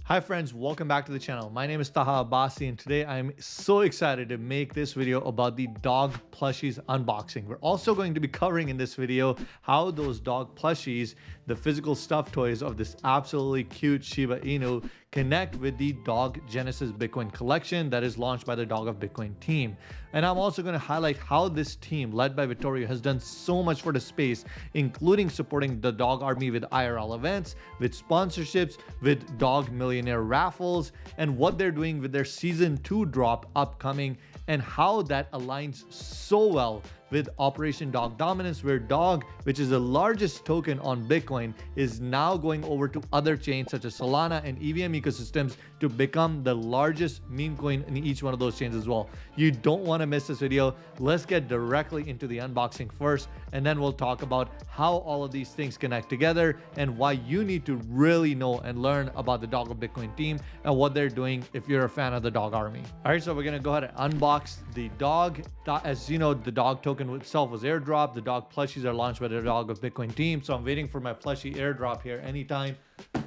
Hi friends, welcome back to the channel. My name is Taha Abbasi and today I'm so excited to make this video about the dog plushies unboxing. We're also going to be covering in this video how those dog plushies, the physical stuffed toys of this absolutely cute Shiba Inu, connect with the Dog Genesis Bitcoin collection that is launched by the Dog of Bitcoin team. And I'm also going to highlight how this team led by Vittorio has done so much for the space, including supporting the dog army with IRL events, with sponsorships, with dog millionaire raffles, and what they're doing with their season 2 drop upcoming, and how that aligns so well with Operation Dog Dominance, where Dog, which is the largest token on Bitcoin, is now going over to other chains such as Solana and EVM ecosystems to become the largest meme coin in each one of those chains as well. You don't want to miss this video. Let's get directly into the unboxing first, and then we'll talk about how all of these things connect together and why you need to really know and learn about the Dog of Bitcoin team and what they're doing if you're a fan of the Dog army. All right, so we're going to go ahead and unbox the Dog. As you know, the Dog token itself was airdropped. The Dog plushies are launched by the Dog of Bitcoin team. So I'm waiting for my plushie airdrop here anytime.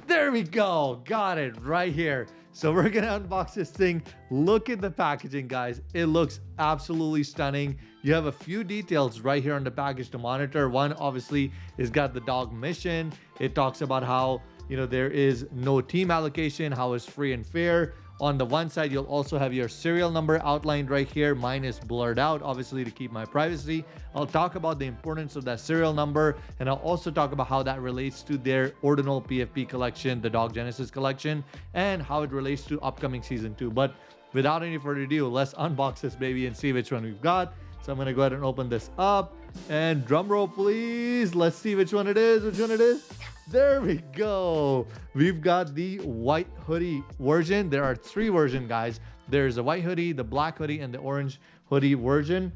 There we go. Got it right here. So we're going to unbox this thing. Look at the packaging, guys. It looks absolutely stunning. You have a few details right here on the package to monitor. One, obviously, is got the dog mission. It talks about how, there is no team allocation, how it's free and fair. On the one side, you'll also have your serial number outlined right here. Mine is blurred out, obviously, to keep my privacy. I'll talk about the importance of that serial number, and I'll also talk about how that relates to their Ordinal PFP collection, the Dog Genesis collection, and how it relates to upcoming season 2. But without any further ado, let's unbox this baby and see which one we've got. So I'm going to go ahead and open this up, and drum roll, please. Let's see which one it is. There we go. We've got the white hoodie version. There are 3 versions, guys. There's a white hoodie, the black hoodie, and the orange hoodie version.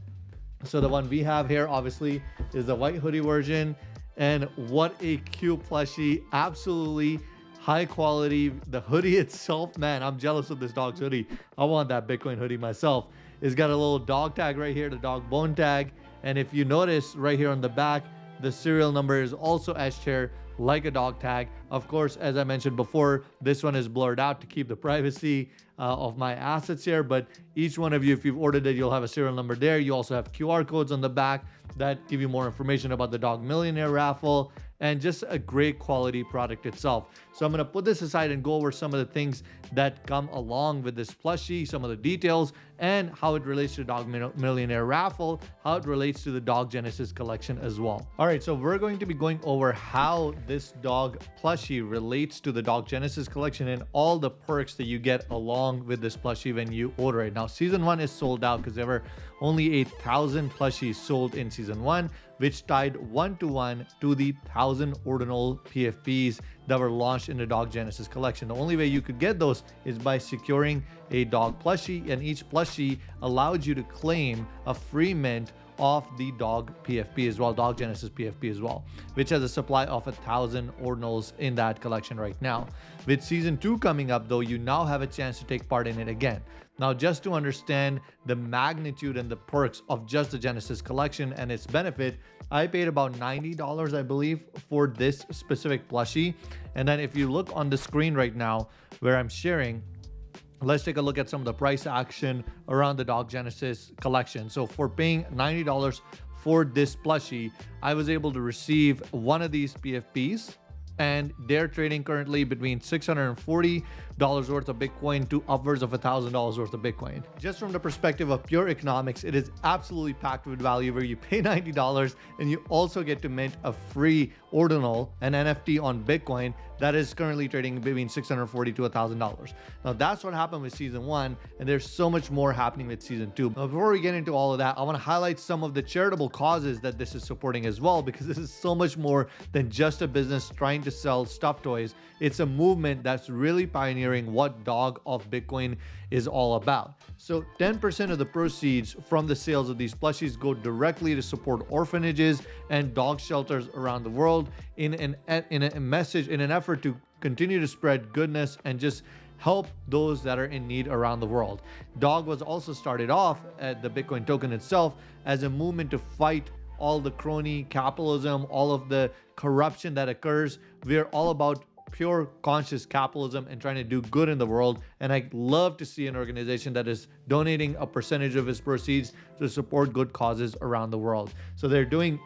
So the one we have here, obviously, is the white hoodie version. And what a cute plushie. Absolutely high quality. The hoodie itself, man, I'm jealous of this dog's hoodie. I want that Bitcoin hoodie myself. It's got a little dog tag right here, the dog bone tag. And if you notice right here on the back, the serial number is also etched here like a dog tag. Of course, as I mentioned before, this one is blurred out to keep the privacy of my assets here. But each one of you, if you've ordered it, you'll have a serial number there. You also have QR codes on the back that give you more information about the Dog Millionaire raffle, and just a great quality product itself. So I'm going to put this aside and go over some of the things that come along with this plushie, some of the details, and how it relates to Dog Millionaire raffle, how it relates to the Dog Genesis collection as well. All right, so we're going to be going over how this dog plushie relates to the Dog Genesis collection and all the perks that you get along with this plushie when you order it. Now, season 1 is sold out because there were only 1,000 plushies sold in season 1, which tied 1-to-1 to the 1,000 Ordinal PFPs that were launched in the Dog Genesis collection. The only way you could get those is by securing a dog plushie, and each plushie allowed you to claim a free mint of the dog PFP as well, Dog Genesis PFP as well, which has a supply of 1,000 Ordinals in that collection right now. With season 2 coming up, though, you now have a chance to take part in it again. Now, just to understand the magnitude and the perks of just the Genesis collection and its benefit, I paid about $90, I believe, for this specific plushie. And then if you look on the screen right now where I'm sharing, let's take a look at some of the price action around the Dog Genesis collection. So for paying $90 for this plushie, I was able to receive one of these PFPs, and they're trading currently between $640 worth of Bitcoin to upwards of $1,000 worth of Bitcoin. Just from the perspective of pure economics, it is absolutely packed with value, where you pay $90 and you also get to mint a free Ordinal, an NFT on Bitcoin that is currently trading between $640 to $1,000. Now, that's what happened with season 1, and there's so much more happening with season 2. Now, before we get into all of that, I want to highlight some of the charitable causes that this is supporting as well, because this is so much more than just a business trying to sell stuffed toys. It's a movement that's really pioneering what Dog of Bitcoin is all about. So 10% of the proceeds from the sales of these plushies go directly to support orphanages and dog shelters around the world in an effort to continue to spread goodness and just help those that are in need around the world. Dog was also started off at the Bitcoin token itself as a movement to fight all the crony capitalism, all of the corruption that occurs. We're all about pure conscious capitalism and trying to do good in the world. And I love to see an organization that is donating a percentage of its proceeds to support good causes around the world. So they're doing,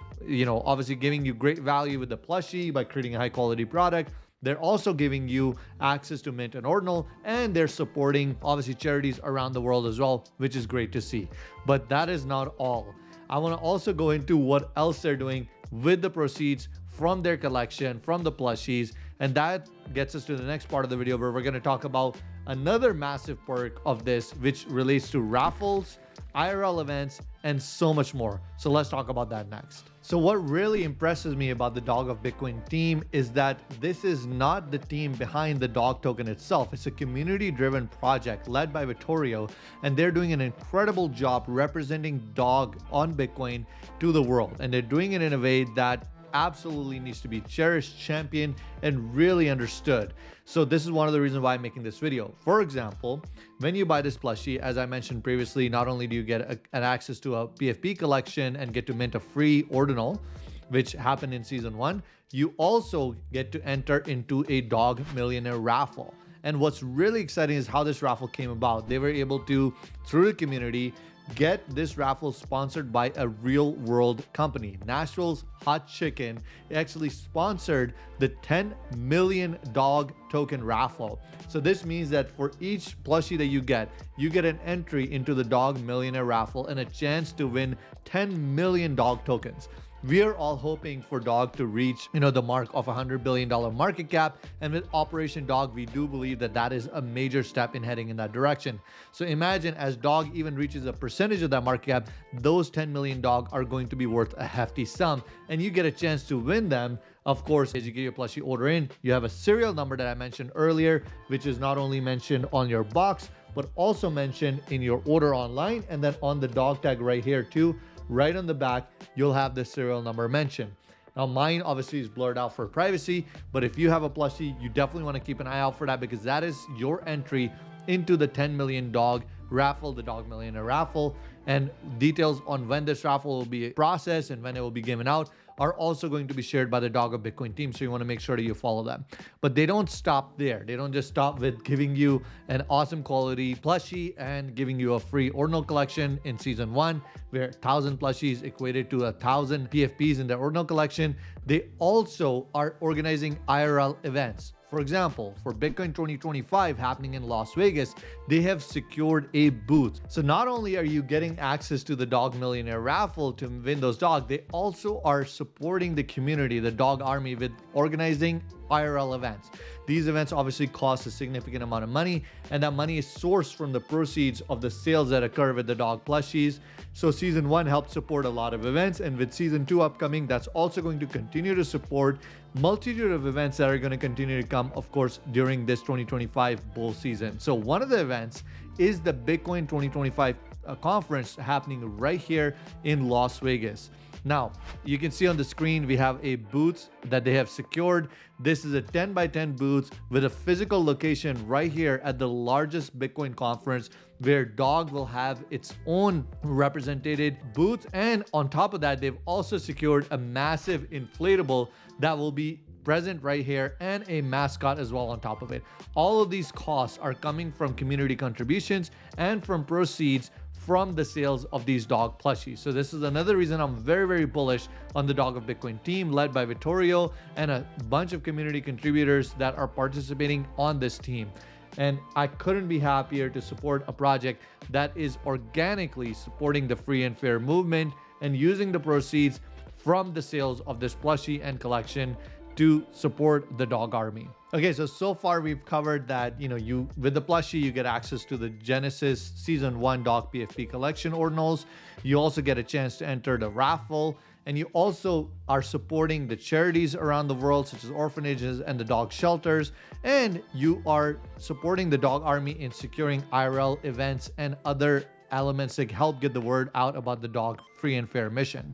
obviously giving you great value with the plushie by creating a high quality product. They're also giving you access to mint and ordinal, and they're supporting obviously charities around the world as well, which is great to see. But that is not all. I want to also go into what else they're doing with the proceeds from their collection, from the plushies. And that gets us to the next part of the video, where we're going to talk about another massive perk of this, which relates to raffles, IRL events, and so much more. So let's talk about that next. So what really impresses me about the Dog of Bitcoin team is that this is not the team behind the dog token itself. It's a community-driven project led by Vittorio, and they're doing an incredible job representing dog on Bitcoin to the world. And they're doing it in a way that absolutely needs to be cherished, championed, and really understood. So this is one of the reasons why I'm making this video. For example, when you buy this plushie, as I mentioned previously, not only do you get an access to a PFP collection and get to mint a free ordinal, which happened in season 1, you also get to enter into a Dog Millionaire raffle. And what's really exciting is how this raffle came about. They were able to, through the community, get this raffle sponsored by a real world company. Nashville's Hot Chicken actually sponsored the 10 million dog token raffle. So this means that for each plushie that you get an entry into the Dog Millionaire raffle and a chance to win 10 million dog tokens. We are all hoping for Dog to reach, the mark of $100 billion market cap. And with Operation Dog, we do believe that that is a major step in heading in that direction. So imagine as Dog even reaches a percentage of that market cap, those 10 million dog are going to be worth a hefty sum. And you get a chance to win them. Of course, as you get your plushie order in, you have a serial number that I mentioned earlier, which is not only mentioned on your box, but also mentioned in your order online. And then on the dog tag right here too, right on the back, you'll have the serial number mentioned. Now mine obviously is blurred out for privacy, but if you have a plushie, you definitely want to keep an eye out for that, because that is your entry into the 10 million dog raffle, the Dog Millionaire raffle. And details on when this raffle will be processed and when it will be given out are also going to be shared by the Dog of Bitcoin team. So you want to make sure that you follow them. But they don't stop there. They don't just stop with giving you an awesome quality plushie and giving you a free ordinal collection in season 1, where 1,000 plushies equated to 1,000 PFPs in their ordinal collection. They also are organizing IRL events. For example, for Bitcoin 2025 happening in Las Vegas, they have secured a booth. So not only are you getting access to the Dog Millionaire raffle to win those dogs, they also are supporting the community, the dog army, with organizing IRL events. These events obviously cost a significant amount of money, and that money is sourced from the proceeds of the sales that occur with the dog plushies. So season 1 helped support a lot of events, and with season 2 upcoming, that's also going to continue to support multitude of events that are going to continue to come, of course, during this 2025 bull season. So one of the events is the Bitcoin 2025 conference happening right here in Las Vegas. Now, you can see on the screen, we have a booth that they have secured. This is a 10 by 10 booth with a physical location right here at the largest Bitcoin conference, where Dog will have its own represented booth. And on top of that, they've also secured a massive inflatable that will be present right here, and a mascot as well on top of it. All of these costs are coming from community contributions and from proceeds from the sales of these dog plushies. So this is another reason I'm very, very bullish on the Dog of Bitcoin team, led by Vittorio and a bunch of community contributors that are participating on this team. And I couldn't be happier to support a project that is organically supporting the free and fair movement and using the proceeds from the sales of this plushie and collection to support the dog army. Okay, so far we've covered that, you with the plushie, you get access to the Genesis Season 1 Dog PFP Collection Ordinals. You also get a chance to enter the raffle, and you also are supporting the charities around the world, such as orphanages and the dog shelters, and you are supporting the dog army in securing IRL events and other elements that help get the word out about the dog free and fair mission.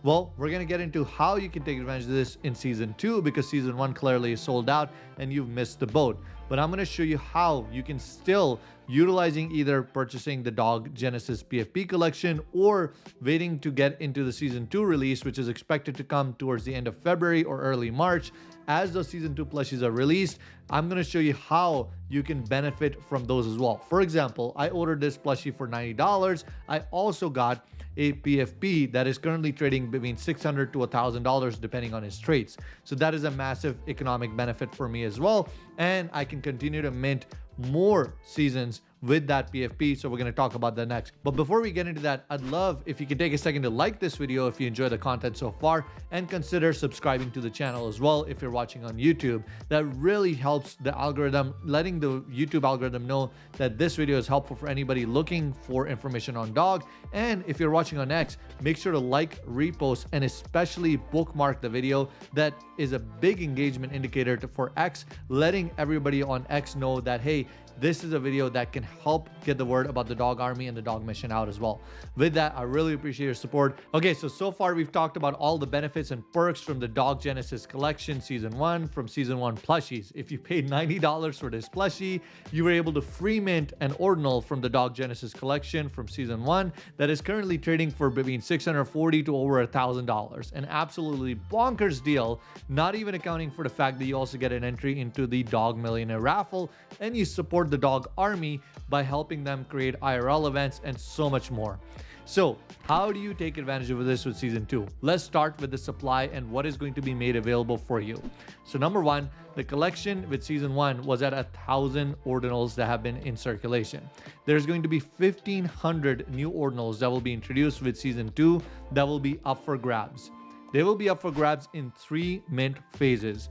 Well, we're going to get into how you can take advantage of this in season 2, because season 1 clearly is sold out and you've missed the boat. but I'm going to show you how you can still utilizing either purchasing the Dog Genesis PFP collection or waiting to get into the season 2 release, which is expected to come towards the end of February or early March. As those season 2 plushies are released, I'm going to show you how you can benefit from those as well. For example, I ordered this plushie for $90. I also got a PFP that is currently trading between $600 to $1,000 depending on his traits. So that is a massive economic benefit for me as well. And I can continue to mint more seasons with that PFP. So we're going to talk about that next. But before we get into that, I'd love if you could take a second to like this video if you enjoy the content so far, and consider subscribing to the channel as well if you're watching on YouTube. That really helps the algorithm, letting the YouTube algorithm know that this video is helpful for anybody looking for information on dog. And if you're watching on X, make sure to like, repost, and especially bookmark the video. That is a big engagement indicator for X, letting everybody on X know that, hey, this is a video that can help get the word about the dog army and the dog mission out as well. With that, I really appreciate your support. Okay, so far we've talked about all the benefits and perks from the Dog Genesis collection season 1 from season 1 plushies. If you paid $90 for this plushie, you were able to free mint an Ordinal from the Dog Genesis collection from season 1 that is currently trading for between $640 to over $1,000. An absolutely bonkers deal, not even accounting for the fact that you also get an entry into the Dog Millionaire raffle, and you support the dog army by helping them create IRL events and so much more. So how do you take advantage of this with season 2? Let's start with the supply and what is going to be made available for you. So number one, the collection with season 1 was at 1,000 Ordinals that have been in circulation. There's going to be 1,500 new Ordinals that will be introduced with season 2 that will be up for grabs. They will be up for grabs in 3 mint phases.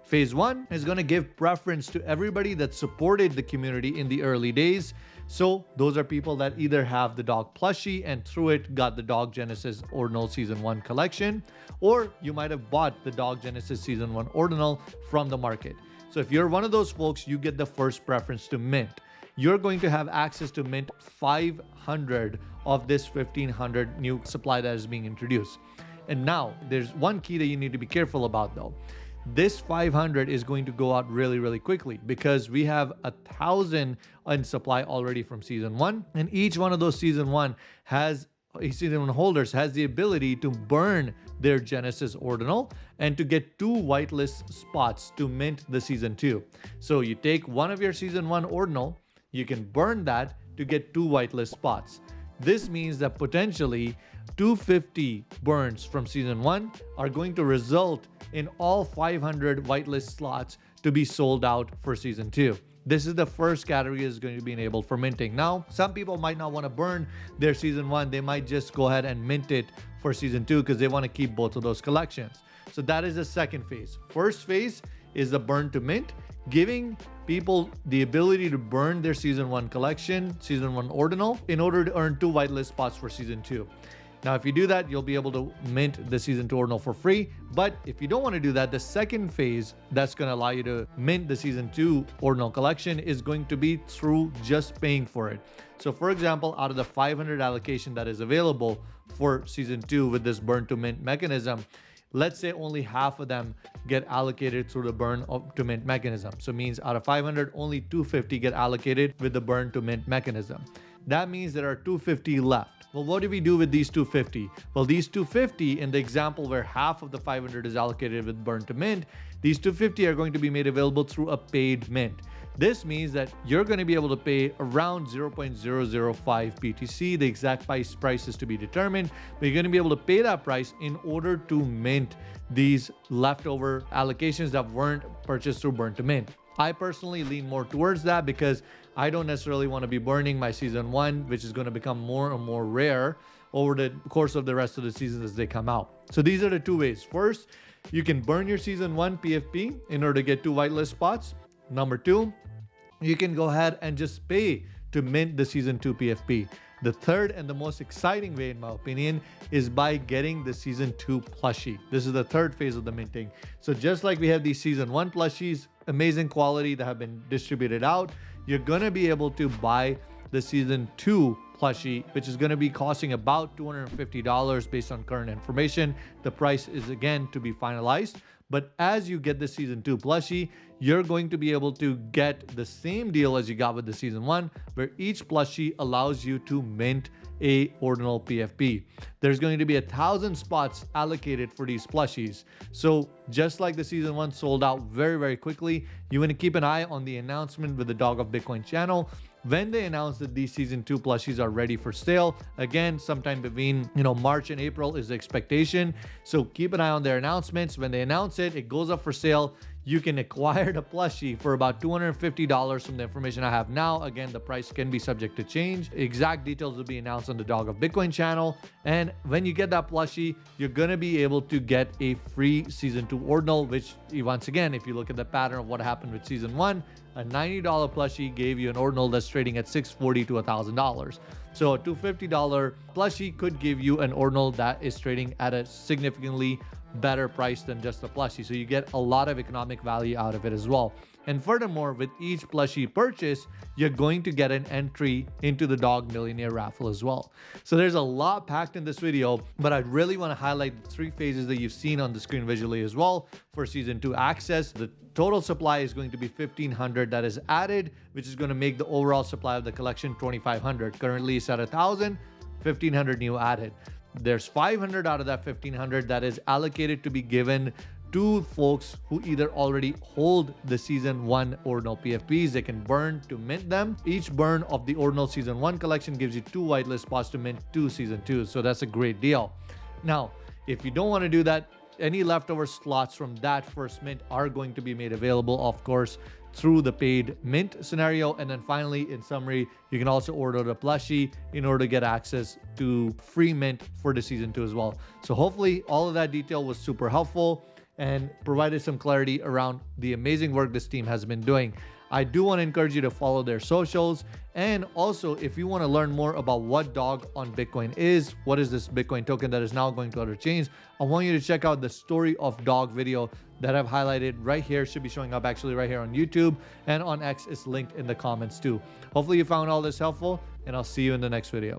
Phase 1 is going to give preference to everybody that supported the community in the early days. So those are people that either have the dog plushie and through it got the Dog Genesis Ordinal Season 1 collection, or you might have bought the Dog Genesis Season 1 Ordinal from the market. So if you're one of those folks, you get the first preference to mint. You're going to have access to mint 500 of this 1,500 new supply that is being introduced. And now there's one key that you need to be careful about though. This 500 is going to go out really quickly because we have 1,000 in supply already from season 1, and each one of those season 1 holders has the ability to burn their Genesis Ordinal and to get 2 whitelist spots to mint the season 2. So you take one of your season 1 Ordinal, you can burn that to get 2 whitelist spots. This means that potentially 250 burns from season 1 are going to result in all 500 whitelist slots to be sold out for season 2. This is the first category that is going to be enabled for minting. Now, some people might not want to burn their season 1. They might just go ahead and mint it for season 2 because they want to keep both of those collections. So that is the second phase. First phase is the burn to mint, giving people the ability to burn their season 1 collection, season 1 Ordinal, in order to earn 2 whitelist spots for season 2. Now, if you do that, you'll be able to mint the season 2 Ordinal for free. But if you don't want to do that, the second phase that's going to allow you to mint the season 2 Ordinal collection is going to be through just paying for it. So for example, out of the 500 allocation that is available for season 2 with this burn to mint mechanism, let's say only half of them get allocated through the burn to mint mechanism. So it means out of 500, only 250 get allocated with the burn to mint mechanism. That means there are 250 left. Well, what do we do with these 250? Well, these 250, in the example where half of the 500 is allocated with burn to mint, these 250 are going to be made available through a paid mint. This means that you're going to be able to pay around 0.005 BTC. The exact price is to be determined, but you're going to be able to pay that price in order to mint these leftover allocations that weren't purchased through burn to mint. I personally lean more towards that because I don't necessarily want to be burning my season 1, which is going to become more and more rare over the course of the rest of the seasons as they come out. So these are the 2 ways. First, you can burn your season 1 PFP in order to get 2 whitelist spots. Number 2, you can go ahead and just pay to mint the season 2 PFP. The third and the most exciting way, in my opinion, is by getting the season 2 plushie. This is the third phase of the minting. So just like we have these season 1 plushies, amazing quality that have been distributed out, you're going to be able to buy the season 2 plushie, which is going to be costing about $250 based on current information. The price is again to be finalized. But as you get the season 2 plushie, you're going to be able to get the same deal as you got with the season 1, where each plushie allows you to mint a ordinal PFP. There's going to be 1,000 spots allocated for these plushies. So just like the season 1 sold out very, very quickly, you want to keep an eye on the announcement with the Dog of Bitcoin channel when they announce that these season 2 plushies are ready for sale. Again, sometime between March and April is the expectation. So keep an eye on their announcements. When they announce it, it goes up for sale. You can acquire the plushie for about $250 from the information I have now. Again, the price can be subject to change. Exact details will be announced on the Dog of Bitcoin channel. And when you get that plushie, you're going to be able to get a free season 2 ordinal, which once again, if you look at the pattern of what happened with season 1, a $90 plushie gave you an ordinal that's trading at $640 to $1,000. So a $250 plushie could give you an ordinal that is trading at a significantly better price than just a plushie. So you get a lot of economic value out of it as well. And furthermore, with each plushie purchase, you're going to get an entry into the Dog Millionaire raffle as well. So there's a lot packed in this video, but I really want to highlight the 3 phases that you've seen on the screen visually as well for season 2 access. The total supply is going to be 1,500 that is added, which is going to make the overall supply of the collection 2,500. Currently it's at 1,000, 1,500 new added. There's 500 out of that 1,500 that is allocated to be given to folks who either already hold the season 1 ordinal PFPs. They can burn to mint them. Each burn of the ordinal season 1 collection gives you 2 whitelist spots to mint 2 season 2. So that's a great deal. Now, if you don't want to do that, any leftover slots from that first mint are going to be made available, of course, through the paid mint scenario. And then finally, in summary, you can also order the plushie in order to get access to free mint for the season 2 as well. So hopefully all of that detail was super helpful and provided some clarity around the amazing work this team has been doing. I do want to encourage you to follow their socials. And also, if you want to learn more about what Dog on Bitcoin is, what is this Bitcoin token that is now going to other chains, I want you to check out the Story of Dog video that I've highlighted right here. Should be showing up actually right here on YouTube, and on X is linked in the comments too. Hopefully you found all this helpful, and I'll see you in the next video.